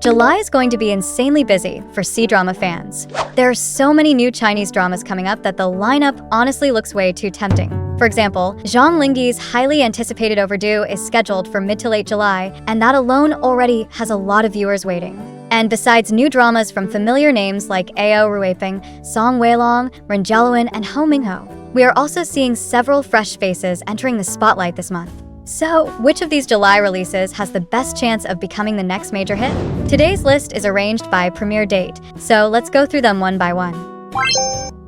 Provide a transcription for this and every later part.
July is going to be insanely busy for C-drama fans. There are so many new Chinese dramas coming up that the lineup honestly looks way too tempting. For example, Zhang Linghe's highly anticipated Overdue is scheduled for mid to late July, and that alone already has a lot of viewers waiting. And besides new dramas from familiar names like Ao Ruiping, Song Weilong, Ren Jialuan, and Ho Mingho, we are also seeing several fresh faces entering the spotlight this month. So, which of these July releases has the best chance of becoming the next major hit? Today's list is arranged by premiere date, so let's go through them one by one.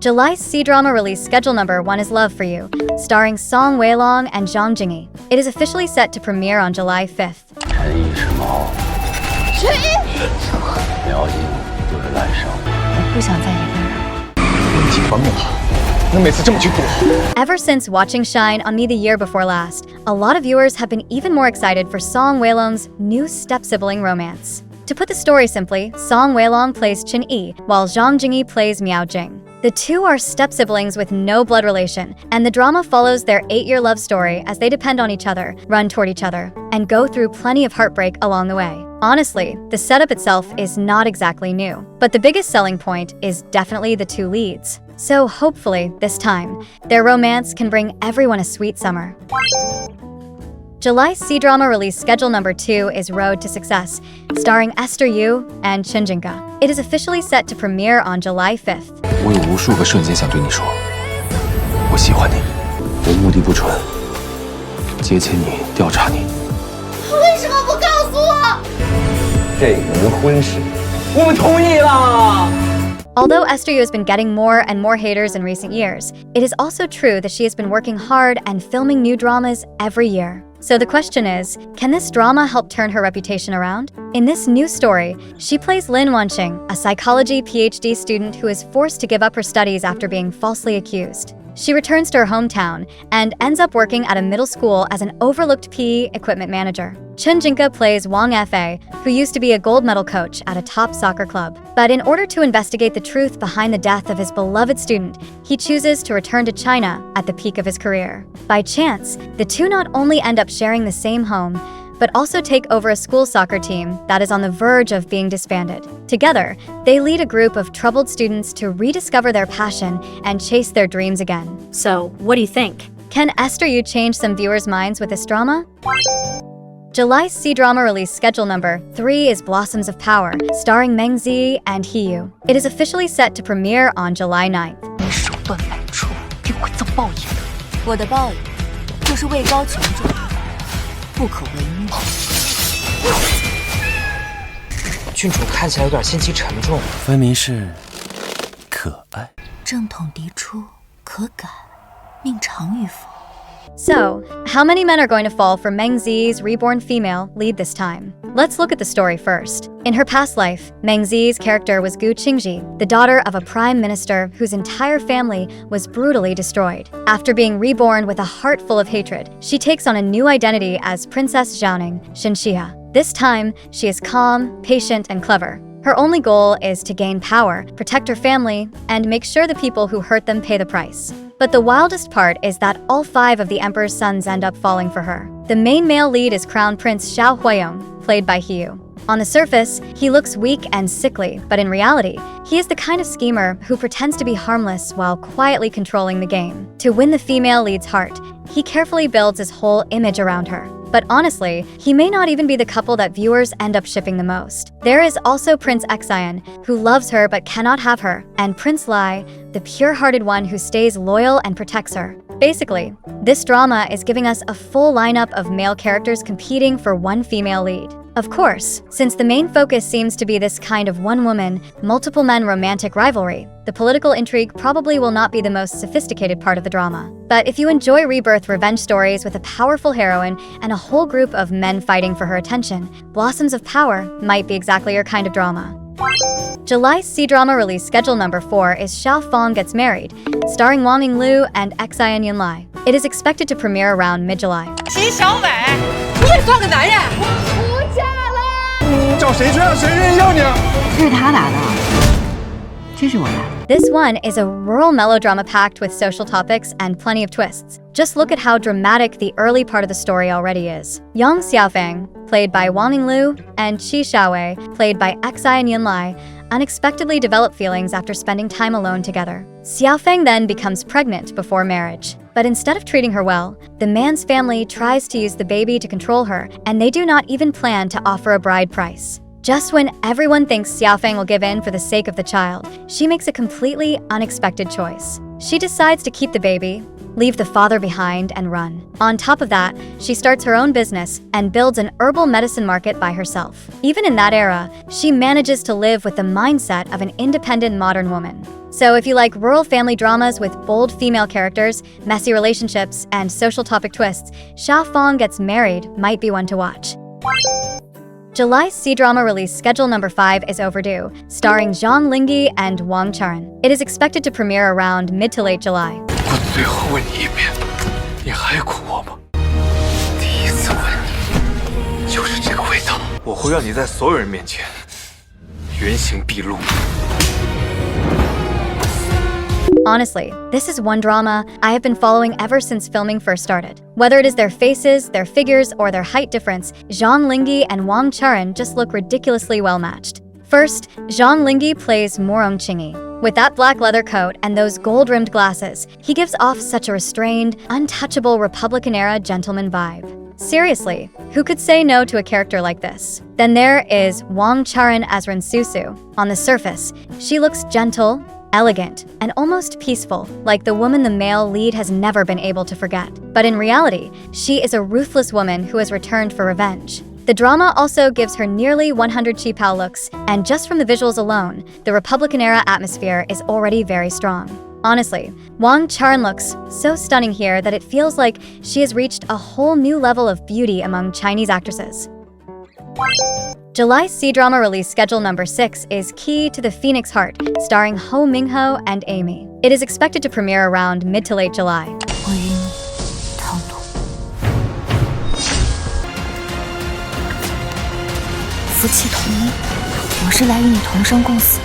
July's C-drama release schedule number 1 is Love for You, starring Song Weilong and Zhang Linghe. It is officially set to premiere on July 5th. Ever since watching Shine on Me the year before last, a lot of viewers have been even more excited for Song Weilong's new step-sibling romance. To put the story simply, Song Weilong plays Chen Yi, while Zhang Linghe plays Miao Jing. The two are step-siblings with no blood relation, and the drama follows their 8-year love story as they depend on each other, run toward each other, and go through plenty of heartbreak along the way. Honestly, the setup itself is not exactly new, but the biggest selling point is definitely the two leads. So hopefully, this time, their romance can bring everyone a sweet summer. July's C-drama release schedule number 2 is Road to Success, starring Esther Yu and Chen Jinke. It is officially set to premiere on July 5th. 我有无数个瞬间想对你说，我喜欢你，我目的不纯，接近你，调查你。为什么不告诉我？这门婚事，我们同意了。 Although Esther Yu has been getting more and more haters in recent years, it is also true that she has been working hard and filming new dramas every year. So the question is, can this drama help turn her reputation around? In this new story, she plays Lin Wanqing, a psychology PhD student who is forced to give up her studies after being falsely accused. She returns to her hometown and ends up working at a middle school as an overlooked PE equipment manager. Chen Jinke plays Wang Fa, who used to be a gold medal coach at a top soccer club. But in order to investigate the truth behind the death of his beloved student, he chooses to return to China at the peak of his career. By chance, the two not only end up sharing the same home, but also take over a school soccer team that is on the verge of being disbanded. Together, they lead a group of troubled students to rediscover their passion and chase their dreams again. So, what do you think? Can Esther Yu change some viewers' minds with this drama? July's C-drama release schedule number 3 is Blossoms of Power, starring Meng Zi and He Yu. It is officially set to premiere on July 9th. 你手段百出，定会遭报应的。我的报应就是位高权重，不可为逆。郡主看起来有点心情沉重，分明是可爱。正统嫡出，可感命长与否？ So, how many men are going to fall for Meng Zi's reborn female lead this time? Let's look at the story first. In her past life, Meng Zi's character was Gu Qingji, the daughter of a prime minister whose entire family was brutally destroyed. After being reborn with a heart full of hatred, she takes on a new identity as Princess Xiaoning, Xianxia. This time, she is calm, patient, and clever. Her only goal is to gain power, protect her family, and make sure the people who hurt them pay the price. But the wildest part is that all 5 of the emperor's sons end up falling for her. The main male lead is Crown Prince Shao, played by He Yu. On the surface, he looks weak and sickly, but in reality, he is the kind of schemer who pretends to be harmless while quietly controlling the game. To win the female lead's heart, he carefully builds his whole image around her. But honestly, he may not even be the couple that viewers end up shipping the most. There is also Prince Xian, who loves her but cannot have her, and Prince Lai, the pure-hearted one who stays loyal and protects her. Basically, this drama is giving us a full lineup of male characters competing for one female lead. Of course, since the main focus seems to be this kind of one-woman, multiple-men romantic rivalry, the political intrigue probably will not be the most sophisticated part of the drama. But if you enjoy rebirth revenge stories with a powerful heroine and a whole group of men fighting for her attention, Blossoms of Power might be exactly your kind of drama. July's C-drama release schedule number 4 is Shao Fang Gets Married, starring Wang Yinglu and Xian Yunlai. It is expected to premiere around mid-July. 秦小伟，你也算个男人！我出嫁了！找谁追啊？谁愿意要你啊？是他打的。This one is a rural melodrama packed with social topics and plenty of twists. Just look at how dramatic the early part of the story already is. Fang, played by Wang Yinglu, and Shao, played by Xi and Yinlai, unexpectedly develop feelings after spending time alone together. Fang then becomes pregnant before marriage. But instead of treating her well, the man's family tries to use the baby to control her, and they do not even plan to offer a bride price. Just when everyone thinks Fang will give in for the sake of the child, she makes a completely unexpected choice. She decides to keep the baby, leave the father behind, and run. On top of that, she starts her own business and builds an herbal medicine market by herself. Even in that era, she manages to live with the mindset of an independent modern woman. So if you like rural family dramas with bold female characters, messy relationships, and social topic twists, Fang Gets Married might be one to watch. July's C-drama release schedule number 5 is Overdue, starring Zhang Linghe and Wang Charan. It is expected to premiere around mid to late July. 我最后问你一遍，你还苦我吗？第一次问你，就是这个味道。我会让你在所有人面前原形毕露。 Honestly, this is one drama I have been following ever since filming first started. Whether it is their faces, their figures, or their height difference, Zhang Linghe and Wang Charan just look ridiculously well matched. First, Zhang Linghe plays Morong Chingy. With that black leather coat and those gold-rimmed glasses, he gives off such a restrained, untouchable Republican-era gentleman vibe. Seriously, who could say no to a character like this? Then there is Wang Charan as Rensusu. On the surface, she looks gentle, elegant, and almost peaceful, like the woman the male lead has never been able to forget. But in reality, she is a ruthless woman who has returned for revenge. The drama also gives her nearly 100 cheapao looks, and just from the visuals alone, the Republican-era atmosphere is already very strong. Honestly, Wang Charan looks so stunning here that it feels like she has reached a whole new level of beauty among Chinese actresses. July's C-drama release schedule number 6 is Key to the Phoenix Heart, starring Ho Mingho and Amy. It is expected to premiere around mid to late July. 我与你同路，夫妻同命，我是来与你同生共死。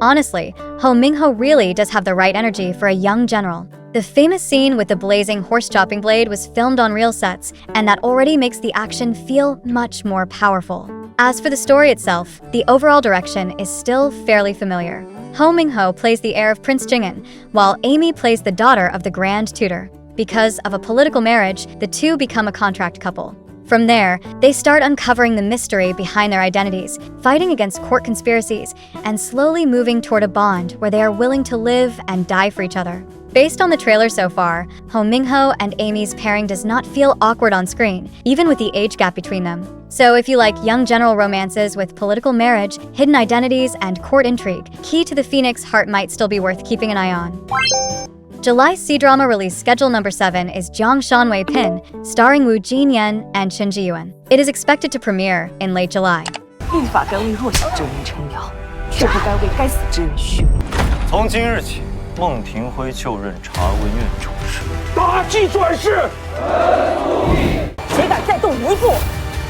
Honestly, Ho Mingho really does have the right energy for a young general. The famous scene with the blazing horse-chopping blade was filmed on real sets, and that already makes the action feel much more powerful. As for the story itself, the overall direction is still fairly familiar. Ho Mingho plays the heir of Prince Jing'an, while Amy plays the daughter of the Grand Tutor. Because of a political marriage, the two become a contract couple. From there, they start uncovering the mystery behind their identities, fighting against court conspiracies, and slowly moving toward a bond where they are willing to live and die for each other. Based on the trailer so far, Ho Mingho and Amy's pairing does not feel awkward on screen, even with the age gap between them. So if you like young general romances with political marriage, hidden identities, and court intrigue, Key to the Phoenix Heart might still be worth keeping an eye on. July's C-drama release schedule number 7 is Jang Shane Pin, starring Wu Jinyan and Chen Jiyuan. It is expected to premiere in late July. 律法该为弱小之人撑腰，却不该为该死之人续命。从今日起，孟庭辉就任察卫院主事。大器转世，谁敢再动一步，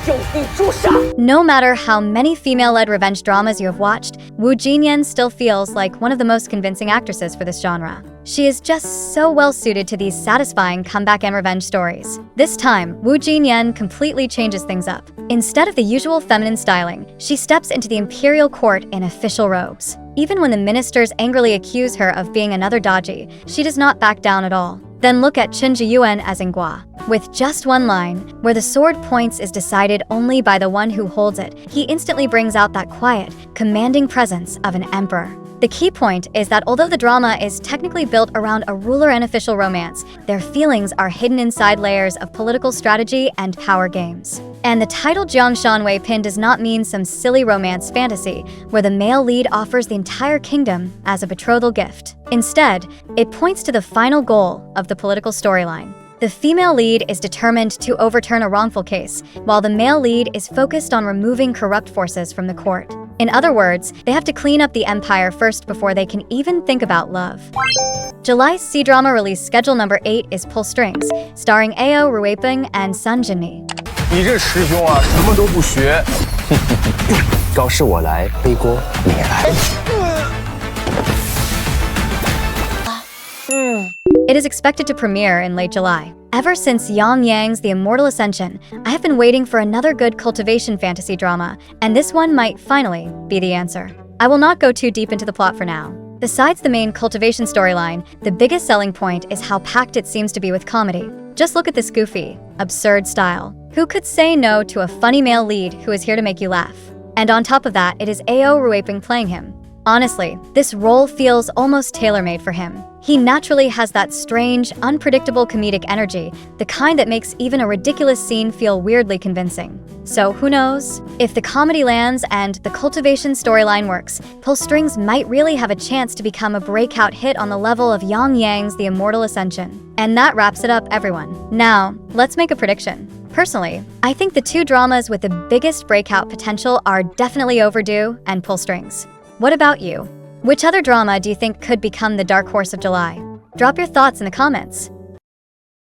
就地诛杀。 No matter how many female-led revenge dramas you have watched, Wu Jinyan still feels like one of the most convincing actresses for this genre. She is just so well-suited to these satisfying comeback and revenge stories. This time, Wu Jinyan completely changes things up. Instead of the usual feminine styling, she steps into the imperial court in official robes. Even when the ministers angrily accuse her of being another Daji, she does not back down at all. Then look at Chen Jiyuan as Ingua. With just one line, where the sword points is decided only by the one who holds it, he instantly brings out that quiet, commanding presence of an emperor. The key point is that although the drama is technically built around a ruler and official romance, their feelings are hidden inside layers of political strategy and power games. And the title Jang Shane Pin does not mean some silly romance fantasy where the male lead offers the entire kingdom as a betrothal gift. Instead, it points to the final goal of the political storyline. The female lead is determined to overturn a wrongful case, while the male lead is focused on removing corrupt forces from the court. In other words, they have to clean up the empire first before they can even think about love. July's C-drama release schedule number 8 is Pull Strings, starring Ao Ruipeng and Sun Jinmi. 你这师兄啊，什么都不学。告示我来背锅，你来。It is expected to premiere in late July. Ever since Yang Yang's The Immortal Ascension, I have been waiting for another good cultivation fantasy drama, and this one might finally be the answer. I will not go too deep into the plot for now. Besides the main cultivation storyline, the biggest selling point is how packed it seems to be with comedy. Just look at this goofy, absurd style. Who could say no to a funny male lead who is here to make you laugh? And on top of that, it is Ao Ruiping playing him. Honestly, this role feels almost tailor-made for him. He naturally has that strange, unpredictable comedic energy, the kind that makes even a ridiculous scene feel weirdly convincing. So who knows? If the comedy lands and the cultivation storyline works, Pull Strings might really have a chance to become a breakout hit on the level of Yang Yang's The Immortal Ascension. And that wraps it up, everyone. Now, let's make a prediction. Personally, I think the two dramas with the biggest breakout potential are definitely Overdue and Pull Strings. What about you? Which other drama do you think could become the dark horse of July? Drop your thoughts in the comments.